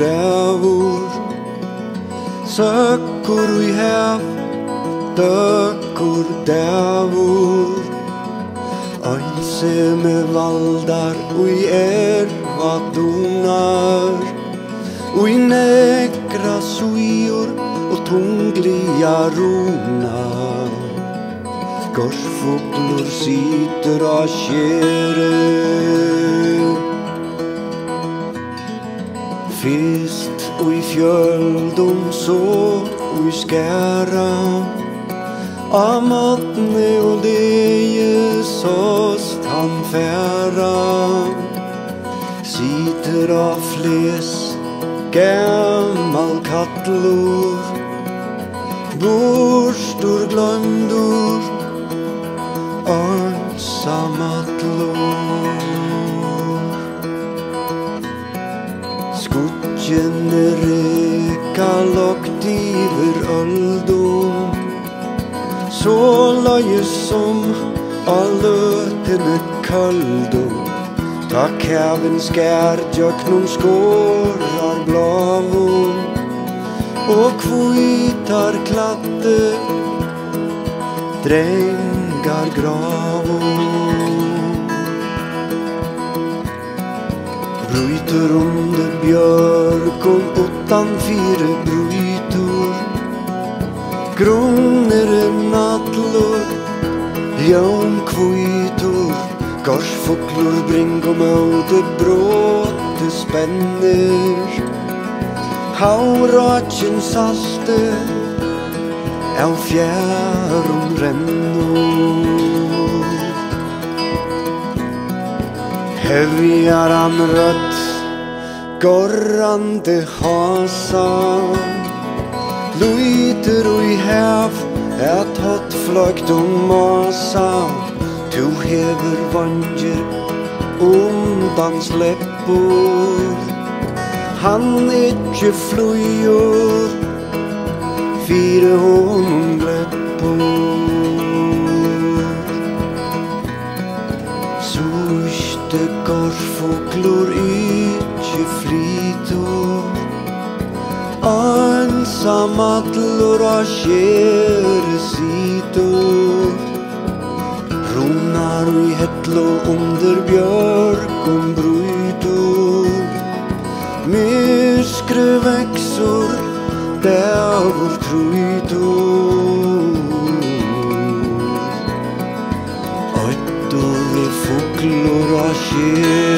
rævur Søkkur ui hev Døkkur dævur Einsame valdar ui vadunar Ui negra suiur og tungliga runar Gorsfuglur situr á skjeri Fyrst ui fjöldum så ui skæra A matne og leie såst han færa Sitter av fles gammal kattlur Borstur glömdur Ensamatlur Skutjene reka lokt iver öldum Så løye som a løtene køldum Ta kæven skær djøknum skårar blavum Og kvitar kladde drengar gravum Bryter under björkum utan fire brytur Grunner nattler, ljón kvitur Gorsfuglur bringum áti bróti spennir Hárakinn salti á fjærum rennur Hefjar hann rödd, gorrandi hasa Luitur ui hef, hott flögt masa Tu hefur vangir undan sleppur Hann ikkje flujur Fyre honum gleppur Súste gorsfuglur ikkje flytur Ensamallur a skjeri situr Runar ui hellu under björkum brytur Myskre växur dävur trúitur Öttur fuglur a skjeri